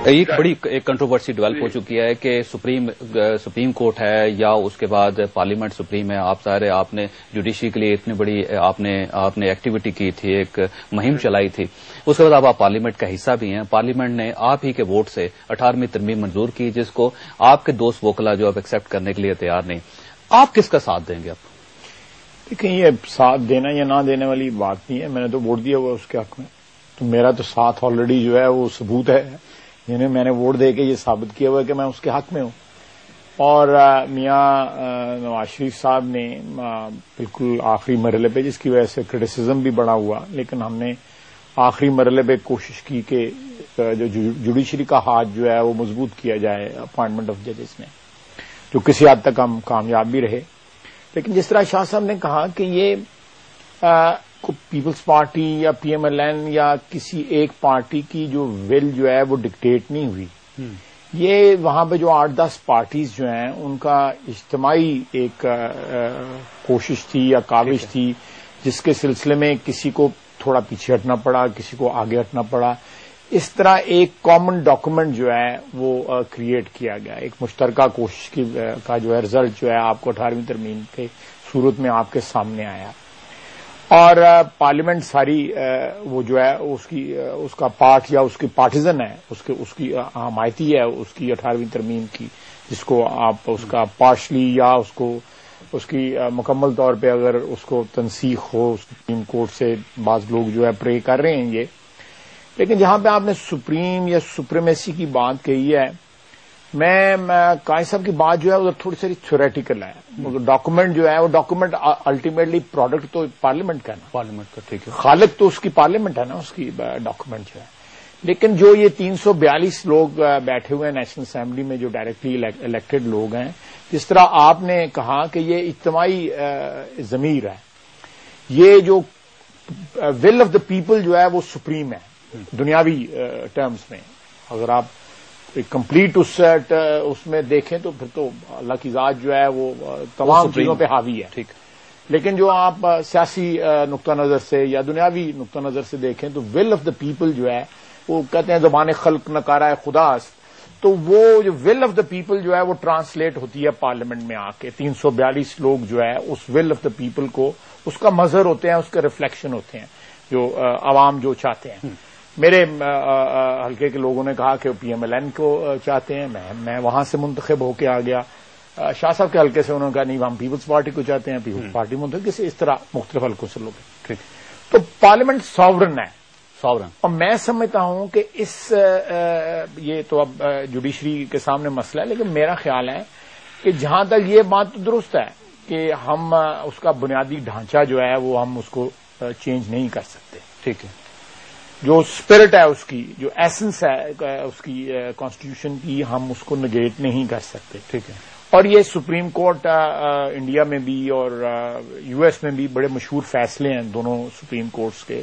ایک بڑی controversy develop ہو چکی ہے کہ سپریم کورٹ ہے یا اس کے بعد پارلیمنٹ سپریم ہے. آپ ظاہر ہے آپ نے جوڈیشری کے لیے اتنی بڑی آپ نے ایکٹیویٹی کی تھی, ایک مہم چلائی تھی. اس کے بعد آپ پارلیمنٹ کا حصہ بھی ہیں. پارلیمنٹ نے آپ ہی کے ووٹ سے 18ویں ترمیم منظور کی, جس کو آپ کے دوست ووکلا جو اب ایکسپٹ کرنے کے لیے تیار نہیں. آپ کس کا ساتھ دیں گے؟ آپ دیکھیں, یہ ساتھ دینا یا نہ دینے والی بات نہیں ہے. میں نے تو ووٹ دیا ہوا اس کے حق میں, تو میرا تو ساتھ آلریڈی جو ہے وہ ثبوت ہے, یعنی میں نے ووٹ دے کے یہ ثابت کیا ہوا ہے کہ میں اس کے حق میں ہوں. اور میاں نواز شریف صاحب نے بالکل آخری مرحلے پہ, جس کی وجہ سے کرٹیسزم بھی بڑا ہوا, لیکن ہم نے آخری مرحلے پہ کوشش کی کہ جو جوڈیشری کا ہاتھ جو ہے وہ مضبوط کیا جائے اپوائنٹمنٹ آف ججز میں, جو کسی حد تک ہم کامیاب بھی رہے. لیکن جس طرح شاہ صاحب نے کہا کہ یہ پیپلز پارٹی یا پی ایم ایل این یا کسی ایک پارٹی کی جو ول جو ہے وہ ڈکٹیٹ نہیں ہوئی. یہ وہاں پہ جو 8-10 پارٹیز جو ہیں ان کا اجتماعی ایک کوشش تھی یا کاوش تھی, جس کے سلسلے میں کسی کو تھوڑا پیچھے ہٹنا پڑا, کسی کو آگے ہٹنا پڑا. اس طرح ایک کامن ڈاکومنٹ جو ہے وہ کریٹ کیا گیا, ایک مشترکہ کوشش کا جو ہے رزلٹ جو ہے آپ کو 18ویں ترمیم کے صورت میں آپ کے سامنے آیا. اور پارلیمنٹ ساری وہ جو ہے اس کا پارٹ یا اس کی پارٹیزن ہے, اس کی حمایتی ہے اس کی 18ویں ترمیم کی, جس کو آپ اس کا پارشلی یا اس کی مکمل طور پہ اگر اس کو تنسیخ ہو سپریم کورٹ سے, بعض لوگ جو ہے پرے کر رہے ہیں یہ. لیکن جہاں پہ آپ نے سپریم یا سپریمیسی کی بات کہی ہے, میں قائد صاحب کی بات جو ہے وہ تھوڑی سی تھیوریٹیکل ہے. ڈاکومنٹ جو ہے وہ ڈاکومنٹ الٹیمیٹلی پروڈکٹ تو پارلیمنٹ کا ہے نا, پارلیمنٹ کا, ٹھیک ہے, خالق تو اس کی پارلیمنٹ ہے نا, اس کی ڈاکومنٹ جو ہے. لیکن جو یہ 342 لوگ بیٹھے ہوئے ہیں نیشنل اسمبلی میں, جو ڈائریکٹلی الیکٹڈ لوگ ہیں, جس طرح آپ نے کہا کہ یہ اجتماعی ضمیر ہے, یہ جو ول آف دا پیپل جو ہے وہ سپریم ہے دنیاوی ٹرمز میں. اگر آپ کمپلیٹ اس میں دیکھیں تو پھر تو اللہ کی ذات جو ہے وہ تمام چیزوں پہ حاوی ہے. ٹھیک. لیکن جو آپ سیاسی نقطہ نظر سے یا دنیاوی نقطہ نظر سے دیکھیں تو ول آف دا پیپل جو ہے وہ کہتے ہیں زبان خلق نکارہ خدا است, تو وہ جو ول آف دا پیپل جو ہے وہ ٹرانسلیٹ ہوتی ہے پارلیمنٹ میں آ کے. 342 لوگ جو ہے اس ول آف دا پیپل کو, اس کا مظہر ہوتے ہیں, اس کے ریفلیکشن ہوتے ہیں, جو عوام جو چاہتے ہیں. میرے حلقے کے لوگوں نے کہا کہ پی ایم ایل این کو چاہتے ہیں, میں وہاں سے منتخب ہو کے آ گیا. شاہ صاحب کے حلقے سے انہوں نے کہا نہیں, ہم پیپلز پارٹی کو چاہتے ہیں, پیپلز پارٹی منتخب, اس طرح مختلف حلقوں سے لوگ. ٹھیک. تو پارلیمنٹ ساورن ہے, ساورن. اور میں سمجھتا ہوں کہ یہ تو اب جوڈیشری کے سامنے مسئلہ ہے, لیکن میرا خیال ہے کہ جہاں تک یہ بات تو درست ہے کہ ہم اس کا بنیادی ڈھانچہ جو ہے وہ ہم اس کو چینج نہیں کر سکتے. ٹھیک ہے. جو اسپرٹ ہے اس کی, جو ایسنس ہے اس کی کانسٹیٹیوشن کی, ہم اس کو نگیٹ نہیں کر سکتے. ٹھیک ہے. اور یہ سپریم کورٹ انڈیا میں بھی اور یو ایس میں بھی بڑے مشہور فیصلے ہیں دونوں سپریم کورٹس کے,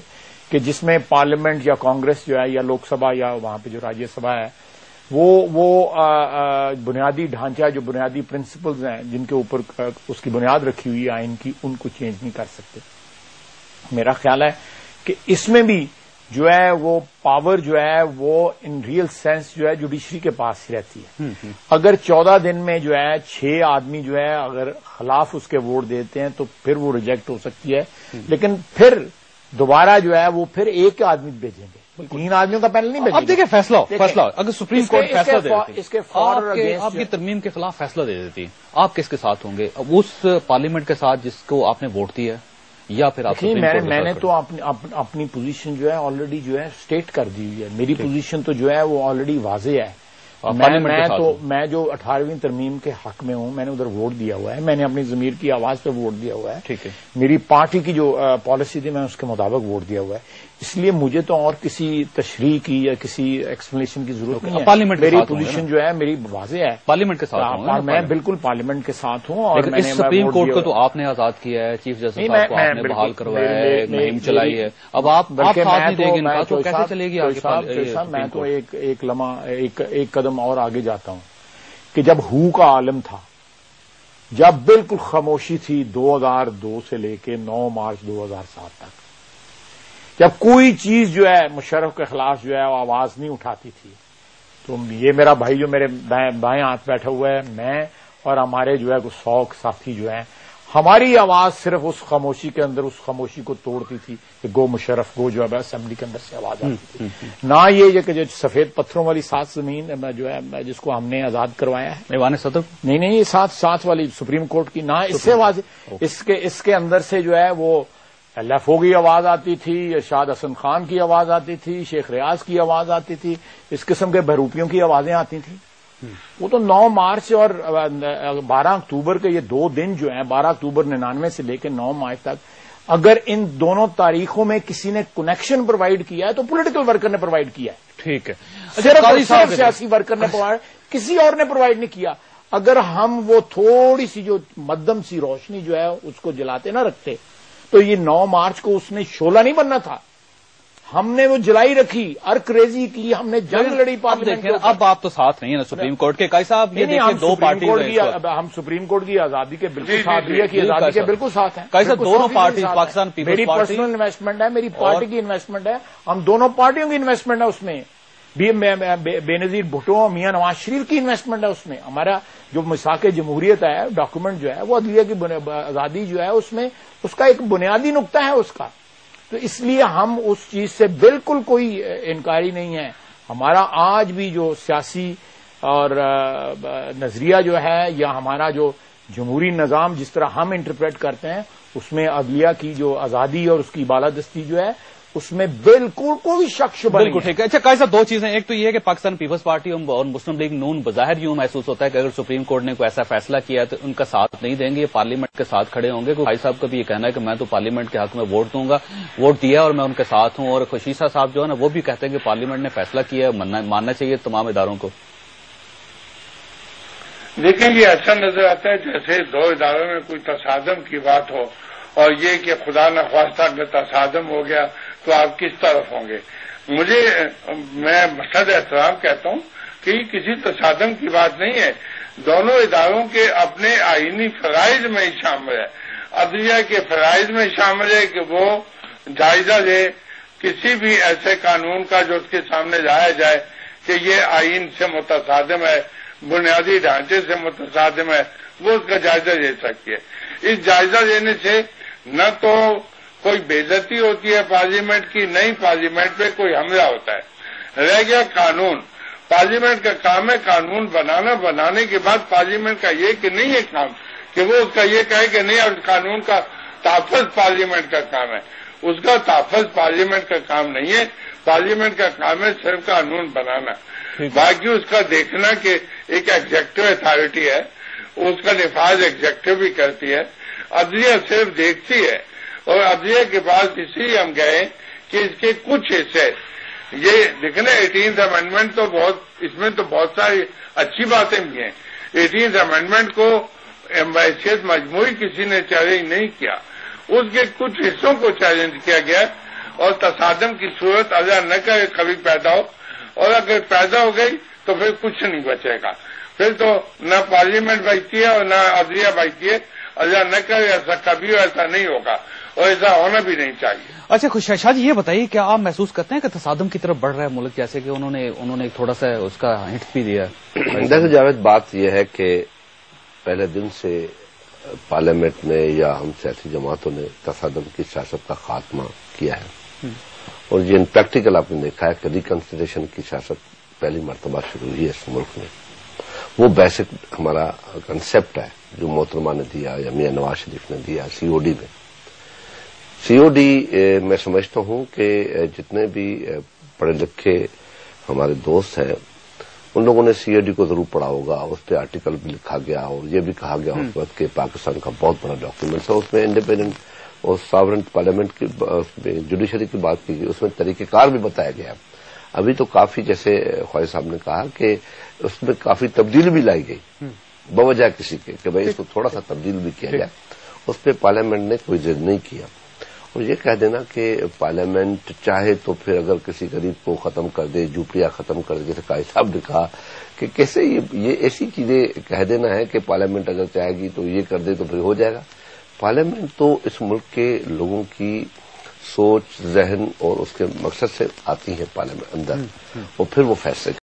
کہ جس میں پارلیمنٹ یا کانگریس جو ہے یا لوک سبھا یا وہاں پہ جو راجیہ سبھا ہے وہ بنیادی ڈھانچہ, جو بنیادی پرنسپلز ہیں جن کے اوپر اس کی بنیاد رکھی ہوئی ہے آئین کی, ان کو چینج نہیں کر سکتے. میرا خیال ہے کہ اس میں بھی جو ہے وہ پاور جو ہے وہ ان ریئل سینس جو ہے جوڈیشری کے پاس ہی رہتی ہے. اگر 14 دن میں جو ہے 6 آدمی جو ہے اگر خلاف اس کے ووٹ دیتے ہیں تو پھر وہ ریجیکٹ ہو سکتی ہے, لیکن پھر دوبارہ جو ہے وہ پھر ایک آدمی بھیجیں گے, 3 آدمیوں کا پینل نہیں بھیجیں گے. اب دیکھیں فیصلہ اگر سپریم کورٹ فیصلہ دے دیتی, اس کے فار آپ کی ترمیم کے خلاف فیصلہ دے دیتی, آپ کس کے ساتھ ہوں گے؟ اس پارلیمنٹ کے ساتھ جس کو آپ نے ووٹ دیا ہے, یا پھر آپ میں نے تو اپنی پوزیشن جو ہے آلریڈی جو ہے اسٹیٹ کر دی ہوئی ہے. میری پوزیشن تو جو ہے وہ آلریڈی واضح ہے. میں جو 18ویں ترمیم کے حق میں ہوں, میں نے ادھر ووٹ دیا ہوا ہے, میں نے اپنی ضمیر کی آواز پہ ووٹ دیا ہوا ہے. ٹھیک ہے. میری پارٹی کی جو پالیسی تھی میں اس کے مطابق ووٹ دیا ہوا ہے. اس لیے مجھے تو اور کسی تشریح کی یا کسی ایکسپلینیشن کی ضرورت نہیں ہے. پارلیمنٹ میری پوزیشن جو ہے میری واضح ہے, پارلیمنٹ کے ساتھ میں بالکل پارلیمنٹ کے ساتھ ہوں. اور اس سپریم کورٹ کو تو آپ نے آزاد کیا ہے, چیف جسٹس صاحب کو آپ نے بحال کروایا ہے, مہم چلائی ہے, اب آپ ساتھ نہیں دیں گے تو کیسے چلے گی آگے؟ میں تو ایک لمحہ ایک قدم اور آگے جاتا ہوں کہ جب ہو کا عالم تھا, جب بالکل خاموشی تھی 2002 سے لے کے 9 مارچ 2007 تک, جب کوئی چیز جو ہے مشرف کے خلاف جو ہے وہ آواز نہیں اٹھاتی تھی, تو یہ میرا بھائی جو میرے بائیں ہاتھ بیٹھا ہوا ہے، میں اور ہمارے جو ہے 100 ساتھی جو ہیں، ہماری آواز صرف اس خاموشی کے اندر اس خاموشی کو توڑتی تھی کہ گو مشرف گو، جو ہے اسمبلی کے اندر سے آواز آتی تھی. نہ یہ کہ جو سفید پتھروں والی 7 زمین جو ہے جس کو ہم نے آزاد کروایا ہے، ایوان صدر نہیں یہ 7 والی سپریم کورٹ کی، نہ اس سے آواز اس کے اندر سے جو ہے وہ لیفو کی آواز آتی تھی، ارشاد حسن خان کی آواز آتی تھی، شیخ ریاض کی آواز آتی تھی، اس قسم کے بہروپیوں کی آوازیں آتی تھیں. وہ تو 9 مارچ اور 12 اکتوبر کے یہ 2 دن جو ہیں، 12 اکتوبر 99 سے لے کے 9 مارچ تک، اگر ان دونوں تاریخوں میں کسی نے کنیکشن پرووائڈ کیا ہے تو پولیٹیکل ورکر نے پرووائڈ کیا ہے. ٹھیک ہے، صرف سیاسی ورکر نے پرووائڈ، کسی اور نے پرووائڈ نہیں کیا. اگر ہم وہ تھوڑی سی جو مدھم سی روشنی جو ہے اس کو جلاتے نہ رکھتے تو یہ 9 مارچ کو اس نے شعلہ نہیں بننا تھا. ہم نے وہ جلائی رکھی، ارک ریزی کی، ہم نے جنگ لڑی پارلیمنٹ. اب آپ تو ساتھ نہیں ہیں نا سپریم کورٹ کے، قاضی صاحب یہ دیکھیں 2 پارٹی ہم سپریم کورٹ کی آزادی کے بالکل ساتھ، کی آزادی کے بالکل ساتھ ہیں. قاضی صاحب دونوں پارٹی پاکستان پیپلز میری پارٹی پرسنل انویسٹمنٹ ہے، میری پارٹی کی انویسٹمنٹ ہے، ہم دونوں پارٹیوں کی انویسٹمنٹ ہے. اس میں بھی بے نظیر بھٹو میاں نواز شریف کی انویسٹمنٹ ہے. اس میں ہمارا جو مساق جمہوریت ہے ڈاکومنٹ جو ہے وہ عدلیہ کی آزادی جو ہے اس میں اس کا ایک بنیادی نقطہ ہے اس کا. تو اس لیے ہم اس چیز سے بالکل کوئی انکاری نہیں ہے. ہمارا آج بھی جو سیاسی اور نظریہ جو ہے یا ہمارا جو جمہوری نظام جس طرح ہم انٹرپریٹ کرتے ہیں اس میں عدلیہ کی جو آزادی اور اس کی بالادستی جو ہے اس میں بالکل کوئی شک شبہ نہیں. بالکل ٹھیک ہے. اچھا قاضی صاحب 2 چیزیں، ایک تو یہ ہے کہ پاکستان پیپلز پارٹی اور مسلم لیگ نون بظاہر یوں محسوس ہوتا ہے کہ اگر سپریم کورٹ نے کوئی ایسا فیصلہ کیا تو ان کا ساتھ نہیں دیں گے، یہ پارلیمنٹ کے ساتھ کھڑے ہوں گے. قاضی صاحب کا بھی یہ کہنا ہے کہ میں تو پارلیمنٹ کے حق میں ووٹ دوں گا، ووٹ دیا اور میں ان کے ساتھ ہوں. اور خشیسہ صاحب جو ہے نا وہ بھی کہتے ہیں کہ پارلیمنٹ نے فیصلہ کیا ہے، ماننا چاہیے تمام اداروں کو. لیکن یہ ایسا نظر آتا ہے جیسے 2 اداروں میں کوئی تصادم کی بات ہو، اور یہ کہ خدا نخواستہ اگر تصادم ہو گیا تو آپ کس طرف ہوں گے. میں مشہد احترام کہتا ہوں کہ یہ کسی تصادم کی بات نہیں ہے. دونوں اداروں کے اپنے آئینی فرائض میں ہی شامل ہے. عدلیہ کے فرائض میں شامل ہے کہ وہ جائزہ لے کسی بھی ایسے قانون کا جو اس کے سامنے لایا جائے کہ یہ آئین سے متصادم ہے، بنیادی ڈھانچے سے متصادم ہے، وہ اس کا جائزہ لے سکتی ہے. اس جائزہ لینے سے نہ تو کوئی بے عزتی ہوتی ہے پارلیمنٹ کی، نہ ہی پارلیمنٹ پہ کوئی حملہ ہوتا ہے. رہ گیا قانون، پارلیمنٹ کا کام ہے قانون بنانے کے بعد پارلیمنٹ کا یہ کہ نہیں ہے کام کہ وہ اس کا یہ کہے کہ نہیں، اور قانون کا تحفظ پارلیمنٹ کا کام ہے. اس کا تحفظ پارلیمنٹ کا کام نہیں ہے. پارلیمنٹ کا کام ہے صرف قانون بنانا. باقی اس کا دیکھنا کہ ایک ایگزیکٹو اتھارٹی ہے، اس کا نفاذ ایگزیکٹو بھی کرتی ہے. عدلیہ صرف دیکھتی ہے. اور عدلیہ کے پاس اس لیے ہم گئے کہ اس کے کچھ حصے یہ دیکھنا 18th امینڈمنٹ تو اس میں تو بہت ساری اچھی باتیں بھی ہیں. 18th امینڈمنٹ کو بحیثیت مجموعی کسی نے چیلنج نہیں کیا، اس کے کچھ حصوں کو چیلنج کیا گیا. اور تصادم کی صورت اللہ نہ کرے کبھی پیدا ہو، اور اگر پیدا ہو گئی تو پھر کچھ نہیں بچے گا. پھر تو نہ پارلیمنٹ بچتی ہے اور نہ عدلیہ بچتی ہے. اللہ نہ کرے ایسا کبھی ایسا نہیں ہوگا، اور ایسا ہونا بھی نہیں چاہیے. اچھا شاہ جی یہ بتائیے کیا آپ محسوس کرتے ہیں کہ تصادم کی طرف بڑھ رہا ہے ملک، جیسے کہ انہوں نے تھوڑا سا اس کا ہنٹ بھی دیا؟ دیکھیں جاوید، بات یہ ہے کہ پہلے دن سے پارلیمنٹ نے یا ہم سیاسی جماعتوں نے تصادم کی سیاست کا خاتمہ کیا ہے، اور یہ ان پریکٹیکل آپ نے دیکھا ہے کہ ریکنسیڈریشن کی سیاست پہلی مرتبہ شروع ہوئی ہے اس ملک میں. وہ بیسک ہمارا کنسپٹ ہے جو محترمہ نے دیا یا میاں نواز شریف نے دیا سی او ڈی میں. سی او ڈی میں سمجھتا ہوں کہ جتنے بھی پڑھے لکھے ہمارے دوست ہیں ان لوگوں نے سی او ڈی کو ضرور پڑھا ہوگا. اس پہ آرٹیکل بھی لکھا گیا اور یہ بھی کہا گیا اس وقت کہ پاکستان کا بہت بڑا ڈاکیومنٹ ہے. اس میں انڈیپینڈنٹ اور ساورنٹ پارلیمنٹ کی جوڈیشری کی بات کی گئی، اس میں طریقہ کار بھی بتایا گیا. ابھی تو کافی جیسے خواجہ صاحب نے کہا کہ اس میں کافی تبدیلی بھی لائی گئی بوجہ کسی کے کہ بھائی اس کو تھوڑا سا تبدیل بھی کیا جائے. اس پہ پارلیمنٹ نے کوئی ضد نہیں کیا. اور یہ کہہ دینا کہ پارلیمنٹ چاہے تو پھر اگر کسی غریب کو ختم کر دے، جھوپڑیاں ختم کر دے، جیسے قاضی صاحب نے کہا کہ کیسے یہ ایسی چیزیں کہہ دینا ہے کہ پارلیمنٹ اگر چاہے گی تو یہ کر دے تو پھر ہو جائے گا. پارلیمنٹ تو اس ملک کے لوگوں کی سوچ، ذہن اور اس کے مقصد سے آتی ہے پارلیمنٹ اندر، اور پھر وہ فیصلے